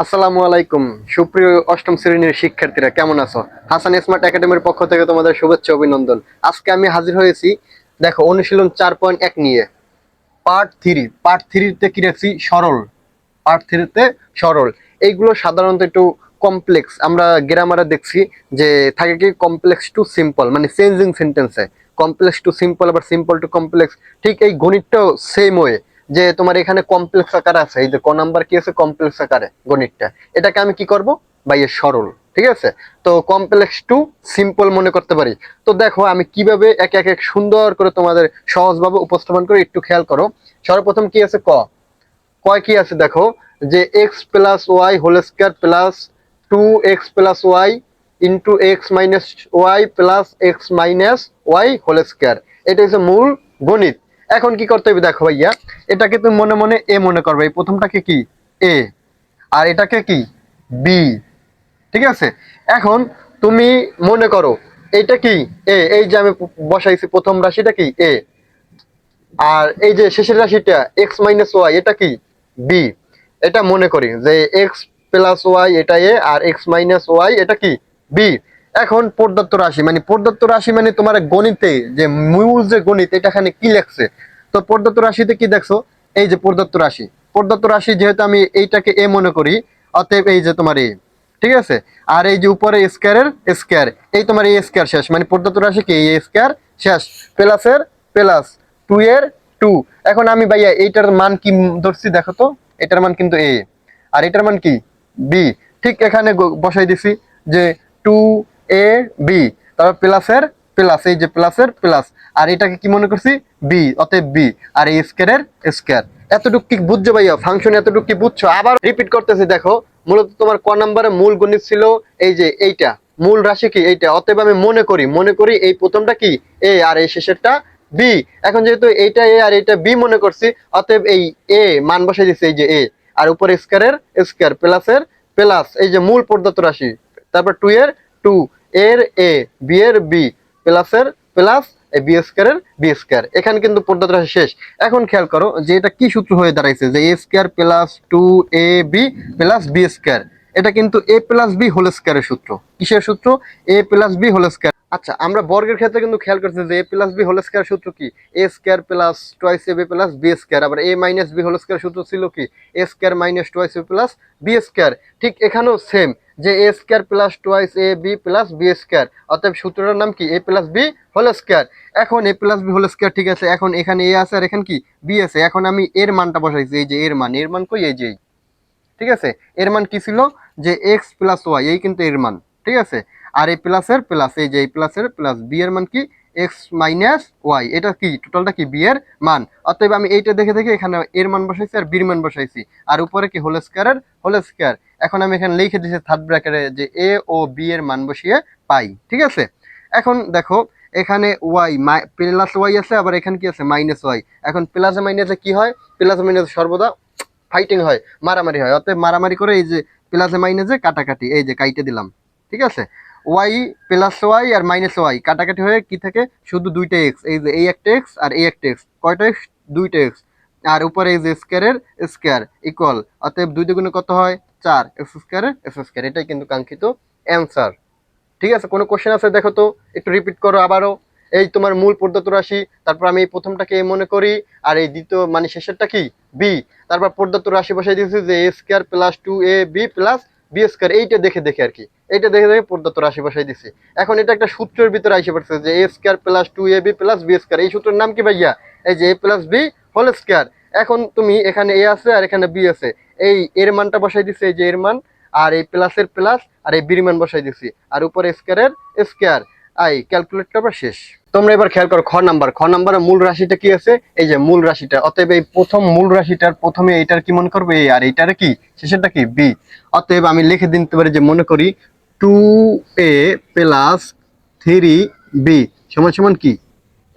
আসসালামু আলাইকুম সুপ্রিয় অষ্টম শ্রেণীর শিক্ষার্থীরা, কেমন আছো? হাসান স্মার্ট একাডেমির পক্ষ থেকে তোমাদের শুভেচ্ছা অভিনন্দন। আজকে আমি হাজির হয়েছি, দেখো, অনুশীলন 4.1 নিয়ে পার্ট থ্রিতে কি রাখছি? সরল। পার্ট 3-তে সরল। এইগুলো সাধারণত একটু কমপ্লেক্স, আমরা গ্রামারে দেখছি যে থাকে কি কমপ্লেক্স টু সিম্পল, মানে চেঞ্জিং সেন্টেন্সে কমপ্লেক্স টু সিম্পল, আবার সিম্পল টু কমপ্লেক্স। ঠিক এই গণিতটাও সেম ওয়ে, যে তোমার এখানে কমপ্লেক্স আকারে আছে, এই যে ক নাম্বার কি আছে কমপ্লেক্স আকারে গণিতটা, এটাকে আমি কি করব ভাই? সরল। ঠিক আছে, তো কমপ্লেক্স টু সিম্পল মনে করতে পারি। তো দেখো আমি কিভাবে একে একে সুন্দর করে তোমাদের সহজভাবে উপস্থাপন করে, একটু খেয়াল করো। সর্বপ্রথম কি আছে? কয় কি আছে দেখো, যে x plus y whole square plus 2x+y into x minus y plus x minus y whole square. এটা হচ্ছে মূল গণিত। এখন কি করতে হবে দেখো ভাইয়া, এটাকে তুমি মনে মনে এ মনে করবে, এই প্রথমটাকে কি এ, আর এটাকে কি বি। ঠিক আছে, এখন তুমি মনে করো এইটা কি এ, এই যে আমি বসাইছি প্রথম রাশিটা কি এ, আর এই যে শেষের রাশিটা এক্স মাইনাস ওয়াই এটা কি বি। এটা মনে করি যে এক্স প্লাস ওয়াই এটা এ, আর এক্স মাইনাস ওয়াই এটা কি বি। এখন প্রদত্ত রাশি মানে তোমার গণিতে যে মূল যে গণিত, এটা এখানে কি লেখছে? তো প্রদত্ত রাশিতে কি দেখছো? এই যে প্রদত্ত রাশি যেহেতু আমি এইটাকে এ মনে করি, অতএব এই যে তোমার এ। ঠিক আছে, আর এই যে উপরে স্কয়ারের স্কয়ার, এই তোমার এ স্কয়ার শেষ, মানে প্রদত্ত রাশি কি এ স্কয়ার শেষ, প্লাসের প্লাস 2 এর 2। এখন আমি ভাইয়া এইটার মান কি ধরছি দেখো তো, এটার মান কিন্তু এ, আর এটার মান কি বি। ঠিক এখানে বসাই দিছি যে 2ab, তারপর প্লাসের প্লাস, এই যে প্লাসের প্লাস, আর এটাকে কি মনে করছি বি, অতএব বি, আর এই স্কয়ারের স্কয়ার। এতটুকু কি বুঝছো ভাইয়া? ফাংশন এতটুকু কি বুঝছো? আবার রিপিট করতেছি দেখো, মূলত তোমার ক নম্বরে মূল গণিত ছিল এই যে এইটা, মূল রাশি কি এইটা, অতএব আমি মনে করি এই প্রথমটা কি এ, আর এই শেষেরটা বি। এখন যেহেতু এইটা এ আর এইটা বি মনে করছি, অতএব এই এ মান বসাই দিচ্ছে এই যে এ, আর উপরে স্কয়ারের স্কয়ার প্লাসের প্লাস, এই যে মূল প্রদত্ত রাশি, তারপর 2 এর 2, এর এ, বি এর বি, প্লাসের প্লাস, এই বি স্কয়ারের বি স্কয়ার। এখানে কিন্তু প্রদত্ত রাশি শেষ। এখন খেয়াল করো যে এটা কি সূত্র হয়ে দাঁড়াইছে, যে a square plus 2ab plus b square. এটা কিন্তু এ প্লাস বি হোল স্কয়ারের সূত্র। কিসের সূত্র? A plus b whole square. আচ্ছা, আমরা বর্গের ক্ষেত্রে কিন্তু খেয়াল করছি যে a plus b whole square সূত্র কি a square plus twice a b plus b square. আবার a minus b whole square সূত্র ছিল কি a square minus twice a plus b square. ঠিক এখানেও সেম, যে a square plus twice a b plus b square, অতএব সূত্রটার নাম কি এ প্লাস বি হোল স্কয়ার। এখন এ প্লাস বি হোল স্কয়ার, ঠিক আছে, এখন এখানে এ আছে আর এখানে কি বি আছে। এখন আমি এর মানটা বসাইছি, এই যে এর মান কই এই যে, ঠিক আছে, এর মান কি ছিল যে এক্স প্লাস ওয়াই, এই কিন্তু এর মান। ঠিক আছে, আর এই প্লাসের প্লাস, এই যে এই প্লাসের প্লাস, বি এর মান কি এক্স মাইনাস ওয়াই, এটা কি টোটালটা কি বি এর মান। অতএব আমি এইটা দেখে দেখে এখানে এর মান বসাইছি আর বির মান বসাইছি, আর উপরে কি হোল স্কয়ারের হোল স্কয়ার। এখন আমি এখানে লিখে দিয়েছি থার্ড ব্র্যাকেটে যে এ ও বি এর মান বসিয়ে পাই। ঠিক আছে, এখন দেখো এখানে ওয়াই প্লাস ওয়াই আছে, আবার এখানে কি আছে মাইনাস ওয়াই। এখন প্লাসে মাইনাসে কি হয়? প্লাসে মাইনাসে সর্বদা ফাইটিং হয়, মারামারি হয়। অতএব মারামারি করে এই যে প্লাসে মাইনাসে কাটাকাটি, এই যে কাইটে দিলাম। ঠিক আছে, ওয়াই প্লাস ওয়াই আর মাইনাস ওয়াই কাটাকাটি হয়ে কি থাকে? শুধু দুইটা এক্স, এই যে এই একটা এক্স আর এই একটা এক্স, কয়টা এক্স? দুইটা এক্স। আর উপরে এই যে স্কয়ারের স্কয়ার ইকুয়াল, অতএব 2 × 2 কত হয়? 4, এক্স স্কয়ারের এক্স স্কয়ার। এটাই কিন্তু কাঙ্ক্ষিত অ্যান্সার। ঠিক আছে, কোনো কোশ্চেন আছে দেখো তো, একটু রিপিট করো আবারও। এই তোমার মূল প্রদত্ত রাশি, তারপর আমি এই প্রথমটাকে এ মনে করি, আর এই দ্বিতীয় মানে শেষেরটা কি বি, তারপর প্রদত্ত রাশি বসাই দিয়েছি যে a square plus 2ab plus b square. এইটা দেখে দেখে আর কি, এইটা দেখে দেখে প্রদত্ত রাশি বসাই দিছি। এখন এটা একটা সূত্রের ভিতরে আইসে পড়ছে যে a square plus 2ab plus b square. এই সূত্রের নাম কি ভাইয়া? এই যে a plus b whole square. এখন তুমি এখানে এ আছে আর এখানে বি আছে, এই এর মানটা বসাই দিছে, এই যে এর মান, আর এই প্লাসের প্লাস, আর এই বির মান বসাই দিছি, আর উপরে স্কয়ারের স্কয়ার। আই ক্যালকুলেট করবা শেষ। তোমরা এবার খেয়াল করো খ নাম্বারে মূল রাশিটা কি আছে? এই যে মূল রাশিটা, অতএব এই প্রথম মূল রাশিটার প্রথমে এইটার কি মনে করবে এ, আর এইটার কি শেষেরটা কি বি। অতএব আমি লিখে দিতে পারি যে মনে করি 2a প্লাস 3b সমান সমান কি।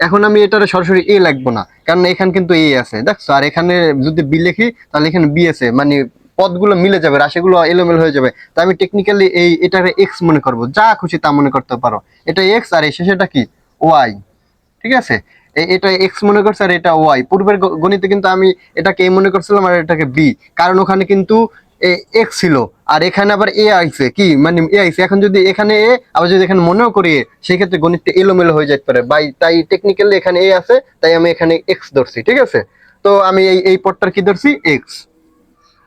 এখন আমি এটার সরাসরি এ লিখবো না, কারণ এখানে কিন্তু এ আছে দেখছো, আর এখানে যদি বি লিখি তাহলে এখানে বি আছে, মানে পদগুলো মিলে যাবে, রাশিগুলো এলোমেলো হয়ে যাবে। তো আমি টেকনিক্যালি এটাকে এক্স মনে করব, যা খুশি তা মনে করতে পারো। এটা এক্স আর এই শেষেটা কি ওয়াই। ঠিক আছে, এটা এক্স মনে করছে আর এটা ওয়াই। পূর্বের গণিতে কিন্তু আমি এটাকে এ মনে করছিলাম আর এটাকে বি, কারণ ওখানে কিন্তু এক্স ছিল, আর এখানে আবার এ আইছে, কি মানে এ আইছে, এখন যদি এখানে এ আবার যদি এখানে মনেও করি এ, সেক্ষেত্রে গণিতটা এলোমেলো হয়ে যেতে পারে বাই, তাই টেকনিক্যালি এখানে এ আছে, তাই আমি এখানে এক্স ধরছি, ঠিক আছে। তো আমি এই পদটার কি ধরছি, এক্স,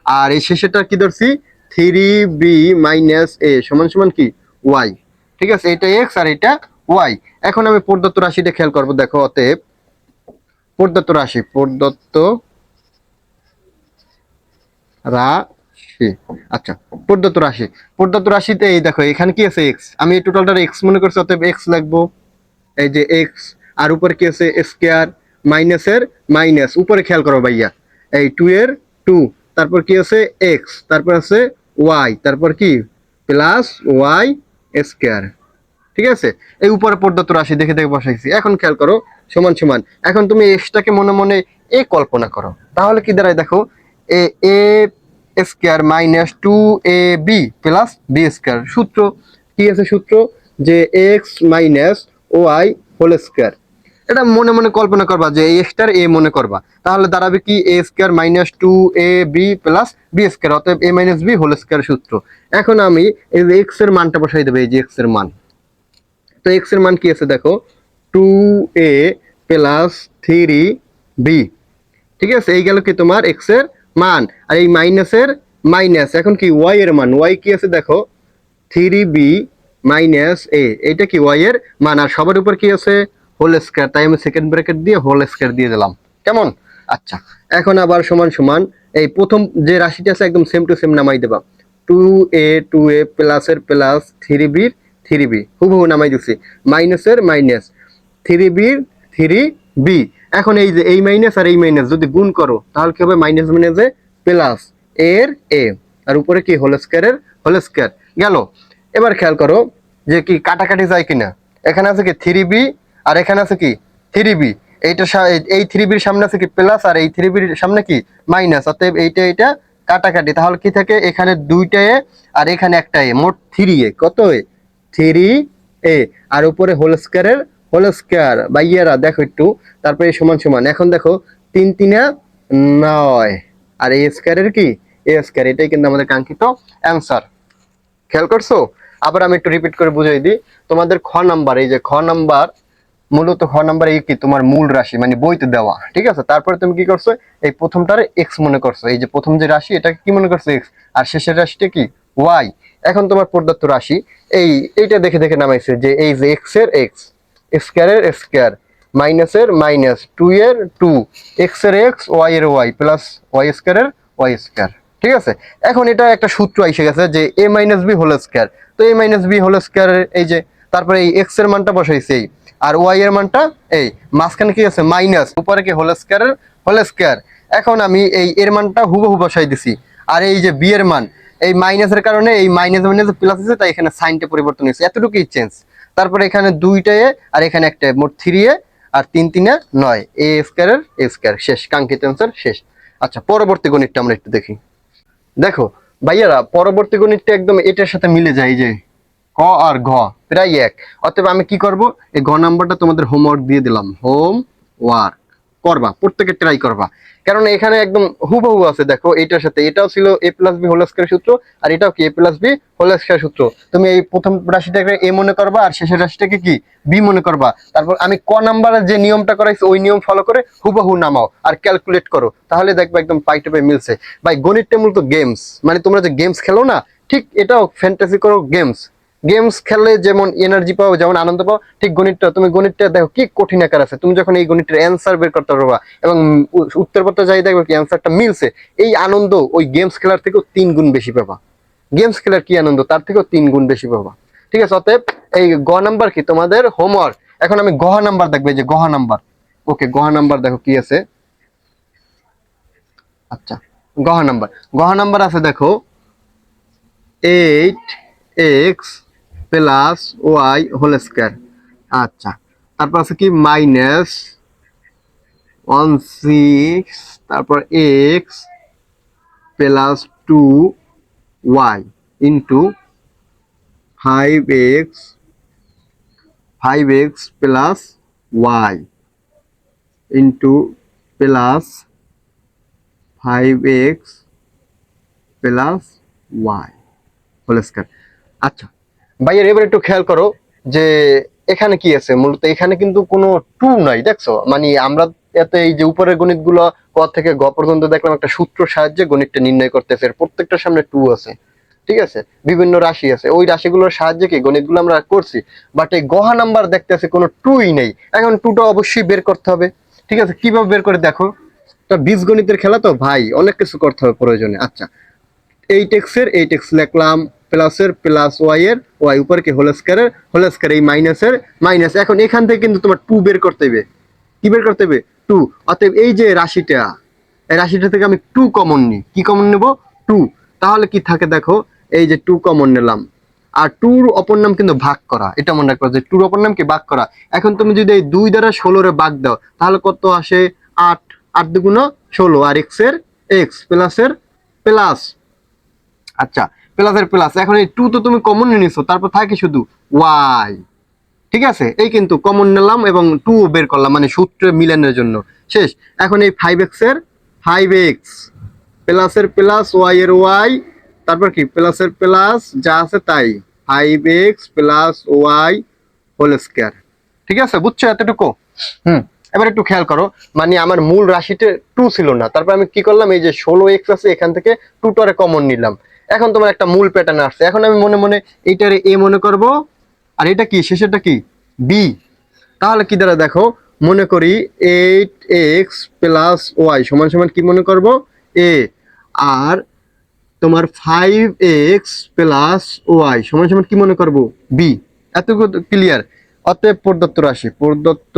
আর এই শেষেরটা কি ধরছি, 3b - a সমান সমান কি, ওয়াই, ঠিক আছে। এটা এক্স আর এটা ওয়াই। এখন আমি প্রদত্ত রাশিটা খেয়াল করবো, দেখো অতএব প্রদত্ত রাশি, প্রদত্ত রাশি, আচ্ছা, প্রদত্ত রাশি, প্রদত্ত রাশিতে এই দেখো এখানে কি আছে, এক্স, আমি এই টোটালটা এক্স মনে করছি, অতএব এক্স লিখবো, এই যে এক্স, আর উপরে কি আছে স্কয়ার, মাইনাসের মাইনাস, উপরে খেয়াল করো ভাইয়া, এই 2 এর 2, তারপর কি আছে এক্স, তারপর আছে ওয়াই, তারপর কি প্লাস ওয়াই স্কয়ার, ঠিক আছে। এই উপরে প্রদত্ত রাশি দেখে দেখে বসাইছি। এখন খেয়াল করো সমান সমান, এখন তুমি এক্সটাকে মনে মনে এ কল্পনা করো, তাহলে কি দাঁড়ায় দেখো, a a square minus 2ab plus b square, সূত্র কি আছে, সূত্র যে x minus y whole square. এটা মনে মনে কল্পনা করবা যে এই এক্সটার এ মনে করবা, তাহলে দাঁড়াবে কি a square minus 2ab plus b square, অতএব a minus b whole square সূত্র। এখন আমি এই যে এক্স এর মানটা বসাই দেবো, এই যে এক্স এর মান, তো এক্স এর মান কি আছে দেখো, 2a প্লাস 3b, ঠিক আছে। এই গেল কি তোমার এক্স এর মান, আর এই মাইনাসের মাইনাস, এখন কি ওয়াই এর মান, ওয়াই কি আছে দেখো, 3b মাইনাস এ, এইটা কি ওয়াই এর মান, আর সবার উপর কি আছে হোল স্কয়ার, তাই আমি সেকেন্ড ব্র্যাকেট দিয়ে হোল স্কয়ার দিয়ে দিলাম, কেমন। আচ্ছা, এখন আবার সমান সমান, এই প্রথম যে রাশিটা আছে একদম সেম টু সেম নামাই দেবা, 2a প্লাসের প্লাস 3b হুবহু নামাই দিছি, মাইনাসের মাইনাস 3b। এখন এই যে এই মাইনাস আর এই মাইনাস যদি গুণ করো, তাহলে কি হবে, মাইনাস মাইনাসে প্লাস এর এ, আর উপরে কি হোল স্কয়ারের হোল স্কয়ার গেল। এবার খেয়াল করো যে কি কাটাকাটি যায় কিনা, এখানে আছে কি 3b, আর এখানে আছে কি 3b, এইটা এই 3bর সামনে আছে কি প্লাস, আর এই 3bর সামনে কি মাইনাস, অতএব এইটা কাটাকাটি, তাহলে কি থাকে, এখানে দুইটা এ আর এখানে একটা এ, মোট 3a, কত এ 3a, আর উপরে হোল স্কয়ারের হোল স্কয়ার, বাইয়ারা দেখো একটু, তারপরে সমান সমান, এখন দেখো 3 3 9, আর এ স্কয়ারের কি এ স্কয়ার, এটাই কিন্তু আমাদের কাঙ্ক্ষিত অ্যান্সার। খেয়াল করছো? আবার আমি একটু রিপিট করে বুঝাই দিই তোমাদের। খ নাম্বার, এই যে খ নাম্বার, মূলত খ নাম্বার এই কি তোমার মূল রাশি মানে বইতে দেওয়া, ঠিক আছে। তারপরে তুমি কি করছো, এই প্রথমটারে এক্স মনে করছো, এই যে প্রথম যে রাশি এটাকে কি মনে করছো, এক্স, আর শেষের রাশিটা কি ওয়াই। এখন তোমার প্রদত্ত রাশি এইটা দেখে দেখে নামাইছে যে এই যে এক্স এর এক্স, স্কয়ারের স্কয়ার, মাইনাসের মাইনাস, 2 এর 2, এক্স এর এক্স, ওয়াই এর ওয়াই, প্লাস ওয়াই স্কয়ারের ওয়াই স্কয়ার, ঠিক আছে। এখন এটা একটা সূত্র এসে গেছে যে a minus b whole square, তো a minus b whole square, এই যে তারপরে এই এক্স এর মানটা বসাইছে, আর ওয়াই এর মানটা এই মাঝখানে কি আছে মাইনাস, উপরে কি হোল স্কয়ারের হোল স্কয়ার। এখন আমি এই এর মানটা হুবহু বসাই দিছি, আর এই যে বি এর মান, এই মাইনাসের কারণে এই মাইনাস মাইনাস প্লাস আছে, তাই এখানে সাইনটা পরিবর্তন হয়েছে, এতটুকুই চেঞ্জ। তারপরে এখানে দুইটা এ আর এখানে একটা, মোট 3a আর 3 3 9, এ স্কয়ারের এ স্কয়ার, শেষ, কাঙ্ক্ষিত অ্যান্সার শেষ। আচ্ছা, পরবর্তী গণিতটা আমরা একটু দেখি। দেখো ভাইয়ারা, পরবর্তী গণিতটা একদম এটার সাথে মিলে যায়, এই যে ক আর ঘ প্রায় এক, অতএব আমি কি করব, এই ঘ নাম্বারটা তোমাদের হোমওয়ার্ক দিয়ে দিলাম, হোম ওয়ার্ক করবা, প্রত্যেকে ট্রাই করবা, কারণ এখানে একদম হুবহু আছে। দেখো এটার সাথে এটাও ছিল এ প্লাস বি হোল স্কয়ার সূত্র, আর এটাও কি এ প্লাস বি হোল স্কয়ার সূত্র। তুমি এই প্রথম রাশিটাকে এ মনে করবা, আর শেষের রাশিটাকে কি বি মনে করবা, তারপর আমি ক নাম্বারের যে নিয়মটা করাইছি ওই নিয়ম ফলো করে হুবহু নামাও আর ক্যালকুলেট করো, তাহলে দেখবে একদম পাই টু পাই মিলছে। ভাই গণিতটা মূলত গেমস, মানে তোমরা যে গেমস খেলো না, ঠিক এটাও ফ্যান্টাসি করো গেমস। গেমস খেললে যেমন এনার্জি পাও, যেমন আনন্দ পাও, ঠিক গণিতটা দেখো কি কঠিন আকার আছে। তুমি যখন এই গণিতের অ্যান্সার বের করতে পারবা এবং উত্তরপত্র যাই দেখবে কি অ্যান্সারটা মিলছে, এই আনন্দ ওই গেমস খেলার থেকেও 3 গুণ বেশি পাবা। গেমস খেলার কি আনন্দ, তার থেকেও 3 গুণ বেশি পাবা, ঠিক আছে। অতএব এই গ নাম্বার কি তোমাদের হোমওয়ার্ক। এখন আমি গহ নাম্বার দেখবে, যে গহ নাম্বার, ওকে গহ নাম্বার দেখো কি আছে। আচ্ছা, গহ নাম্বার আছে দেখো 8x plus y whole square. আচ্ছা, তারপর আছে কি মাইনাস 16, তারপর x plus 2y into 5x plus y into plus 5x plus y whole square. আচ্ছা ভাইয়ের এবার একটু খেয়াল করো যে এখানে কি আছে, মূলত এখানে কিন্তু কোনো টু নাই, দেখছো? মানে আমরা এত এই যে উপরের গণিতগুলো ক থেকে গ পর্যন্ত দেখলাম একটা সূত্র সাহায্যে গণিতটা নির্ণয় করতেছে, এর প্রত্যেকটার সামনে টু আছে, ঠিক আছে? বিভিন্ন রাশি আছে, ওই রাশিগুলোর সাহায্যে কি গণিতগুলো আমরা করছি। বাট এই গহা নাম্বার দেখতেছে কোনো টুই নেই, এখন টুটা অবশ্যই বের করতে হবে। ঠিক আছে, কিভাবে বের করে দেখো, এটা বীজগণিতের খেলা তো ভাই, অনেক কিছু করতে হবে প্রয়োজনে। আচ্ছা, 8x এর 8x লিখলাম, প্লাসের প্লাস ওয়াই এর ওয়াই, উপর কি হোল স্কয়ারের হোল স্কয়ার, এই মাইনাসের মাইনাস। এখন এখান থেকে কিন্তু তোমার 2 বের করতে হবে। কি বের করতে হবে? 2। অতএব এই যে রাশিটা, এই রাশিটা থেকে আমি 2 কমন নিই। কি কমন নেব? 2। তাহলে কি থাকে দেখো, এই যে 2 কমন নিলাম, আর 2 এর অপর নাম কিন্তু ভাগ করা, এটা মনে রাখবা যে 2 এর অপর নাম কি ভাগ করা। এখন তুমি যদি এই 2 দ্বারা 16 রে ভাগ দাও তাহলে কত আসে? 8। 8 দুগুণ 16, আর x এর x প্লাসের প্লাস। আচ্ছা, প্লাসের প্লাস, এখন এই 2 তো তুমি কমন নিয়ে নিছো, তারপর থাকে শুধু y। ঠিক আছে, এই কিন্তু কমন নিলাম এবং 2 বের করলাম, মানে সূত্রে মিলানোর জন্য। শেষ। এখন এই 5x এর 5x প্লাসের প্লাস y এর y, তারপর কি প্লাসের প্লাস যা আছে তাই, 5x plus y whole square. ঠিক আছে, বুঝছো এতটুকু? এবার একটু খেয়াল করো, মানে আমার মূল রাশিতে 2 ছিল না, তারপর আমি কি করলাম, এই যে 16x আছে এখান থেকে 2 টারে কমন নিলাম। এখন তোমার একটা মূল প্যাটার্ন আসছে, এখন আমি মনে মনে এইটারে a মনে করব, আর এটা কি শেষেরটা কি b। তাহলে কি দ্বারা দেখো, মনে করি 8x প্লাস ওয়াই সমান সমান কি মনে করব? a। আর তোমার 5x প্লাস ওয়াই সমান সমান কি মনে করব? b। এতটুকু ক্লিয়ার? অতএব প্রদত্ত রাশি, প্রদত্ত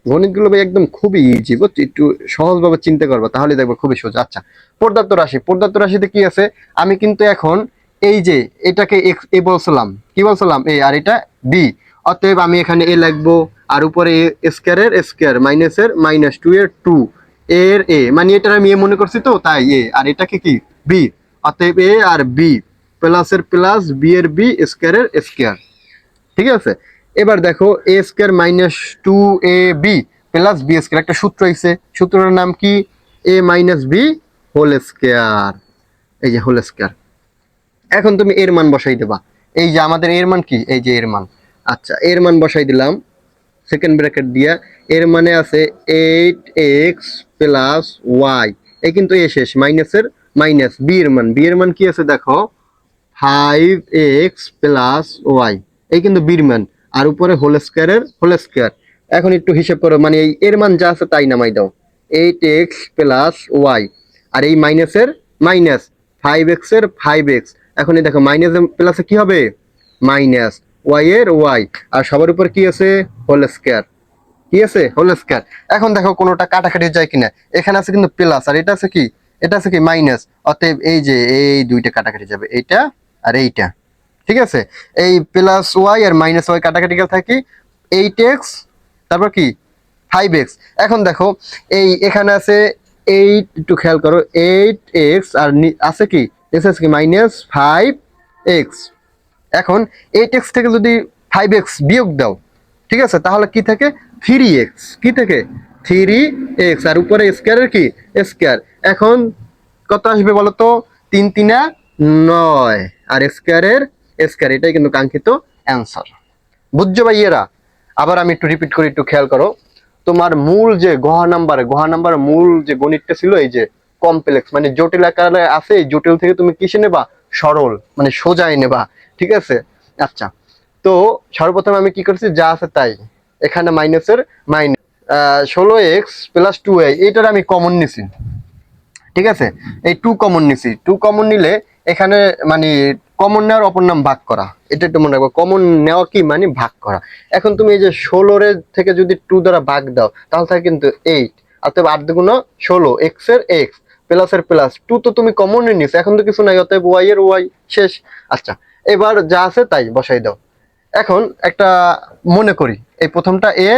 গণিতগুলো ভাই একদম খুবই ইজি, বুঝছি? একটু সহজভাবে চিন্তা করবা তাহলে দেখবো খুবই সোজা। আচ্ছা, পর্যাপ্ত রাশি, পর্যাপ্ত রাশিতে কি আছে? আমি কিন্তু এখন এই যে এটাকে এ বলছিলাম, কি বলছিলাম? এ, আর এটা বি। অতএব আমি এখানে এ লিখবো, আর উপরে এ স্কয়ারের স্কয়ার, মাইনাসের মাইনাস, 2 এর 2 এর এ, মানে এটা আমি এ মনে করছি তো তাই এ, আর এটাকে কি বি। অতএব এ আর বি প্লাসের প্লাস বি এর বি স্কয়ারের স্কয়ার। ঠিক আছে, এবার দেখো a square minus 2ab plus b square, একটা সূত্র আইছে, সূত্রটার নাম কি? a minus b whole square. এই যে হোল স্কয়ার। এখন তুমি এর মান বসাই দেবা, এই যে আমাদের এর মান কি, এই যে এর মান। আচ্ছা, এর মান বসাই দিলাম সেকেন্ড ব্র্যাকেট দিয়া, এর মানে আছে 8x প্লাস ওয়াই, এই কিন্তু এ শেষ, মাইনাসের মাইনাস, বি এর মান, বি এর মান কি আছে দেখো, 5x প্লাস ওয়াই, এই কিন্তু বির মান, আর উপরে হোল স্কয়ারের হোল স্কয়ার। এখন একটু হিসাব করো, মানে এই এর মান যা আছে তাই নামাই দাও, 8x প্লাস ওয়াই, আর এই মাইনাসের মাইনাস, 5x এর 5x। এখন এই দেখো মাইনাস প্লাসে কি হবে? মাইনাস, ওয়াই এর ওয়াই, আর সবার উপর কি আছে? Whole square. কি আছে? Whole square. এখন দেখো কোনোটা কাটাকাটি যায় কিনা, এখানে আছে কিন্তু প্লাস, আর এটা আছে কি, এটা আছে কি মাইনাস। অতএব এই যে এই দুইটা কাটাকাটি যাবে, এইটা আর এইটা। ঠিক আছে, এই প্লাস ওয়াই আর মাইনাস ওয়াই কাটাকাটি গেলে থাকি 8x, তারপর কি 5x। এখন দেখো এই এখানে আছে 8, একটু খেয়াল করো, 8x আর আছে কি এস আছে কি মাইনাস 5x। এখন 8x থেকে যদি 5x বিয়োগ দাও, ঠিক আছে, তাহলে কি থাকে? 3x। কি থাকে? 3x, আর উপরে স্কয়ারের কি স্কয়ার। এখন কত আসবে বলো তো? 3 3 9, আর স্কয়ারের স্কয়ার, এটাই কিন্তু কাঙ্ক্ষিত অ্যান্সার। বুঝছো ভাইয়েরা? আবার আমি একটু রিপিট করি, একটু খেয়াল করো। তোমার মূল যে গহা নাম্বার মূল যে গণিতটা ছিল, এই যে কমপ্লেক্স মানে জটিল আকারে আছে, এই জটিল থেকে তুমি কিসে নেবা? সরল মানে সোজাই নেবা। ঠিক আছে, আচ্ছা, তো সর্বপ্রথম আমি কি করছি, যা আছে তাই, এখানে মাইনাসের মাইনাস 16x প্লাস 2a, এইটার আমি কমন নিছি। ঠিক আছে, এই 2 কমন নিছি, 2 কমন নিলে এখানে মানে কমন নেওয়ার অপর নাম ভাগ করা, এটা একটু মনে রাখবো। কমন নেওয়া কি মানে ভাগ করা। এখন তুমি এই যে 16 এর থেকে যদি 2 দ্বারা ভাগ দাও তাহলে থাকে কিন্তু 8, অতএব 8 দুগুণ 16, x এর x প্লাসের প্লাস, 2 তো তুমি কমন নিছো, এখন তো কিছু নাই, অতএব y এর y শেষ। আচ্ছা, এবার যা আছে তাই বসাই দাও। এখন একটা মনে করি, এই প্রথমটা a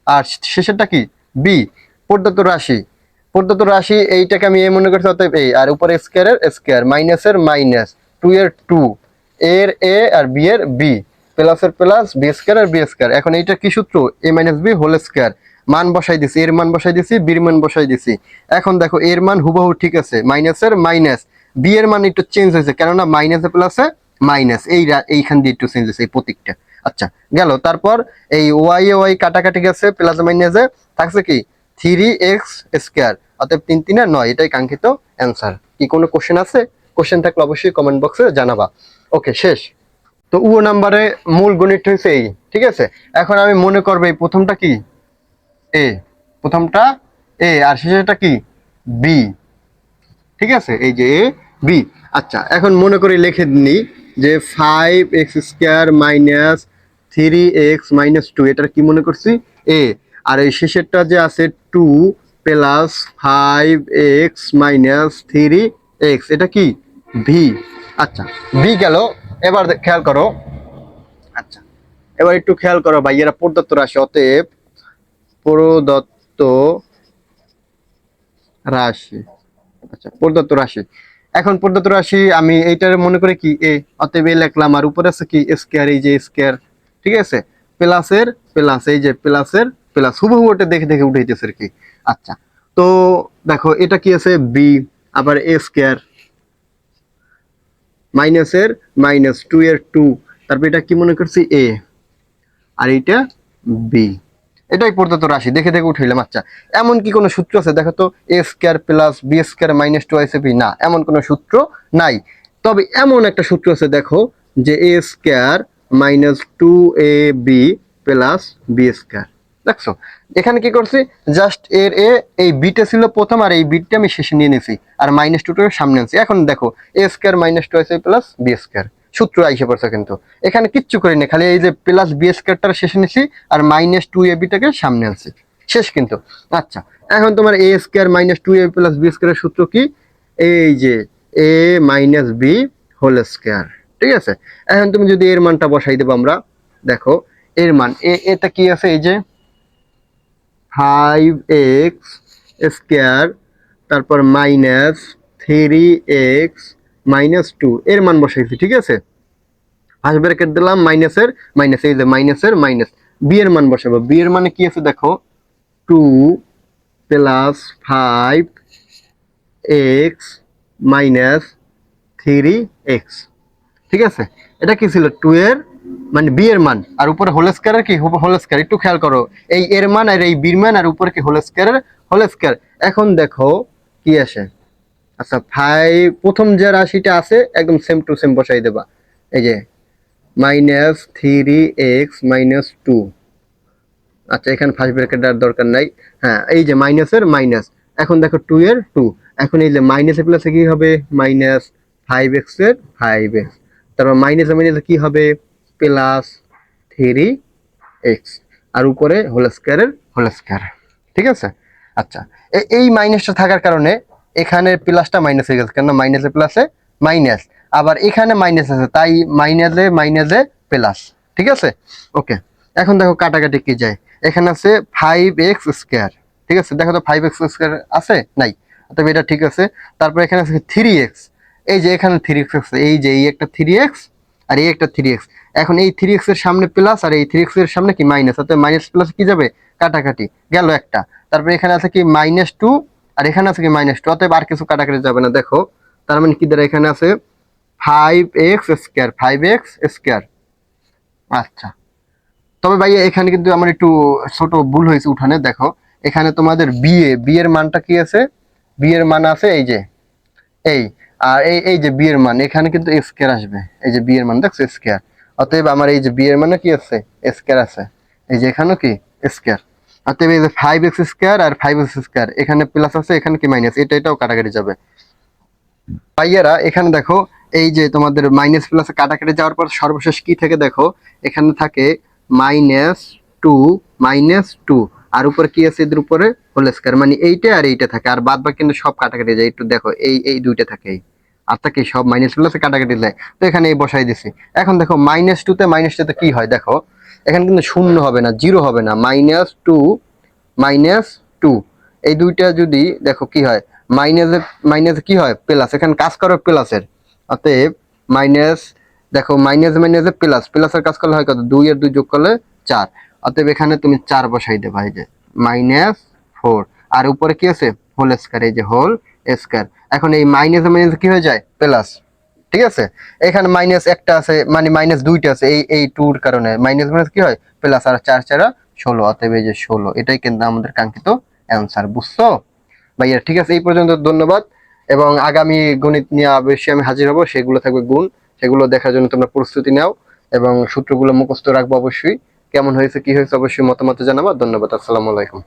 আর শেষেরটা কি b, প্রদত্ত রাশি, প্রদত্ত রাশি এইটাকে আমি এ মনে করছি, অতএব এ, আর উপরে স্কয়ারের স্কয়ার, মাইনাসের মাইনাস, 2 এর 2 এর এ আর বি এর বি প্লাসের প্লাস বি স্কয়ার আর বি স্কয়ার। এখন এইটা কি সূত্র? এ মাইনাস বি হোল স্কয়ার। মান বসাই দিছি, এর মান বসাই দিছি, বির মান বসাই দিছি। এখন দেখো এর মান হুবহু ঠিক আছে, মাইনাসের মাইনাস, বি এর মান একটু চেঞ্জ হয়েছে, কেননা মাইনাসে প্লাসে মাইনাস, এইখান দিয়ে একটু চেঞ্জ হয়েছে এই প্রতীকটা। আচ্ছা গেল। তারপর এই ওয়াই এ ওয়াই কাটাকাটি গেছে, প্লাস মাইনাসে থাকছে কি 3x²। অতএব 3 3 9, এটাই কাঙ্ক্ষিত অ্যান্সার। কি কোনো কোশ্চেন আছে? কোশ্চেন থাকলে অবশ্যই কমেন্ট বক্সে জানাবা। ওকে, শেষ। তো ও নাম্বারে মূল গণিত হয়েছে এই, ঠিক আছে। এখন আমি মনে করবো এই প্রথমটা কি এ, প্রথমটা এ, আর শেষেরটা কি বি, ঠিক আছে, এই যে এ বি। আচ্ছা এখন মনে করি লিখে নিই যে 5x² মাইনাস 3x - 2, এটার কি মনে করছি এ, আর এই শেষেরটা যে আছে 2 প্লাস 5x - 3x, এটা কি ভি। আচ্ছা ভি গেল। এবার খেয়াল করো, আচ্ছা এবার একটু খেয়াল করো ভাইয়েরা, প্রদত্ত রাশি, অতএব প্রদত্ত রাশি। আচ্ছা প্রদত্ত রাশি, এখন প্রদত্ত রাশি আমি এইটার মনে করি কি এ, অতএব এ লিখলাম, আর উপরে আছে কি স্কয়ার, এই যে স্কয়ার, ঠিক আছে, প্লাসের প্লাস, এই যে প্লাসের প্লাস, হুবহু ওটা দেখে দেখে উঠাইতেছে আর কি। আচ্ছা তো দেখো এটা কি আছে বি, আবার এ স্কয়ার, মাইনাসের মাইনাস, 2 এর 2, তারপর এটা কি মনে করছি এ, আর এইটা বি। এটাই প্রদত্ত রাশি, দেখে দেখে উঠাইলাম। আচ্ছা এমন কি কোনো সূত্র আছে দেখো তো, a² plus b² minus 2ac, না এমন কোনো সূত্র নাই। তবে এমন একটা সূত্র আছে দেখো, যে a² minus 2ab plus b²। দেখছো এখানে কি করছি, জাস্ট এর এ, এই বিটা ছিল প্রথম, আর এই বিটটা আমি শেষে নিয়ে নিয়েছি, আর -2টাকে সামনে আনছি। এখন দেখো a² minus 2ac plus b², সূত্র আইসে পড়ছে, কিন্তু এখানে কিচ্ছু করিনি, খালি এই যে প্লাস b²টা শেষে নিছি, আর -2ab-টাকে সামনে আনছি, শেষ কিন্তু। আচ্ছা এখন তোমার a² minus 2ab plus b² এর সূত্র কি, এই যে a minus b whole square, ঠিক আছে। এখন তুমি যদি এর মানটা বসাই দেবো আমরা, দেখো এর মান এটা কি আছে, এই যে 5x², তারপর মাইনাস 3x - 2, এর মান বসাইছি, ঠিক আছে। ফার্স্ট ব্র্যাকেট দিলাম, মাইনাসের মাইনাস, এই যে মাইনাসের মাইনাস, বি এর মান বসাবো। বি এর মানে কি আছে দেখো, 2 প্লাস 5x মাইনাস 3x, ঠিক আছে। এটা কি ছিল 2 এর মানে বি এর মান, আর উপরে হোল স্কয়ার, কি হোল স্কয়ার, একটু খেয়াল করো, এই এর মান আর এই বির মান, আর উপরে কি হোল স্কয়ার, হোল স্কয়ার। এখন দেখো কি আসে, আচ্ছা 5 প্রথম যে রাশিটা আছে একদম সেম টু সেম বসাই দেবা, এই যে -3x - 2। আচ্ছা এখানে ফার্স্ট ব্র্যাকেট আর দরকার নাই। হ্যাঁ এই যে মাইনাসের মাইনাস, এখন দেখো 2 এর 2, এখন এই যে মাইনাসে প্লাসে কি হবে, -5x এর 5x, তারপর মাইনাসে মাইনাসে কি হবে, +3x, আর উপরে হোল স্কয়ারের হোল স্কয়ার, ঠিক আছে। আচ্ছা এই মাইনাসটা থাকার কারণে এখানে প্লাসটা মাইনাস হয়ে গেছে, কেন মাইনাসে প্লাসে মাইনাস, আবার এখানে মাইনাস আছে, তাই মাইনাসে মাইনাসে প্লাস, ঠিক আছে। ওকে এখন দেখো কাটাকাটি কি যায়, এখানে আছে 5x², ঠিক আছে, দেখো তো 5x² আছে নাই, তবে এটা ঠিক আছে। তারপর এখানে আছে 3x, এই যে এখানে 3x আছে, এই যে এই একটা 3x আর এই একটা 3x, এখন এই 3x এর সামনে প্লাস, আর এই 3x এর সামনে কি মাইনাস, অর্থাৎ মাইনাস প্লাস কি যাবে, কাটাকাটি গেল একটা। তারপর এখানে আছে কি -2, আর এখানে আছে কি -2, অতএব আর কিছু কাটাকাটি যাবে না। দেখো তার মানে কি দ্বারা এখানে আছে 5x², 5x²। আচ্ছা তবে ভাই এখানে কিন্তু আমার একটু ছোট ভুল হয়েছে উঠানে, দেখো এখানে তোমাদের বি এর মানটা কি আছে, বি এর মান আছে এই যে এই, আর এই যে বি এর মান, এখানে কিন্তু স্কয়ার আসবে, এই যে বি এর মান দেখছো স্কয়ার, অতএব আমার এই যে বি এর মানে কি আছে, স্কয়ার আছে, এই যে এখানেও কি স্কয়ার, অতএব এই যে 5x² আর 5x², এখানে প্লাস আছে, এখানে কি মাইনাস, এটাও কাটাকাটি যাবে। ভাইয়েরা এখানে দেখো এই যে তোমাদের মাইনাস প্লাসে কাটাকাটি যাওয়ার পর সর্বশেষ কি থেকে দেখো, এখানে থাকে -2 -2, আর উপরে কি আছে, এদের উপরে হোল স্কয়ার, মানে এইটা আর এইটা থাকে, আর বাদ বাকি কিন্তু সব কাটাকাটি যায়। একটু দেখো এই দুইটা থাকে, আর থাকে সব মাইনাস প্লাসে কাটাকাটি যায়, তো এখানে এই বসাই দিছি। এখন দেখো -2 তে -2 কি হয়, দেখো এখানে কিন্তু শূন্য হবে না, জিরো হবে না, -2 -2, এই দুইটা যদি দেখো কি হয়, মাইনাসে মাইনাসে কি হয়, প্লাস, এখানে কাজ করো প্লাসের, অতএব মাইনাস, দেখো মাইনাসে মাইনাসে প্লাস, প্লাসের কাজ করলে হয় কত, 2 আর 2 যোগ করলে 4, অতএব এখানে তুমি 4 বসাই দেবা, এই যে -4, আর উপরে কি আছে হোল স্কয়ার, এই যে হোল স্কয়ার। এখন এই মাইনাস মাইনাস কি হয়ে যায় প্লাস, ঠিক আছে। এখানে মাইনাস একটা আছে, মানে মাইনাস দুইটা আছে, এই টুর কারণে মাইনাস মাইনাস কি হয় প্লাস, আর 4 4 16, অতএব এই যে 16, এটাই কিন্তু আমাদের কাঙ্ক্ষিত অ্যান্সার। বুঝছো ভাইয়া? ঠিক আছে, এই পর্যন্ত, ধন্যবাদ। এবং আগামী গণিত নিয়ে অবশ্যই আমি হাজির হব, সেগুলো থাকবে গুণ, সেগুলো দেখার জন্য তোমরা প্রস্তুতি নাও এবং সূত্রগুলো মুখস্থ রাখবো অবশ্যই। কেমন হয়েছে কি হয়েছে অবশ্যই মতামত জানাবো। ধন্যবাদ, আসসালামু আলাইকুম।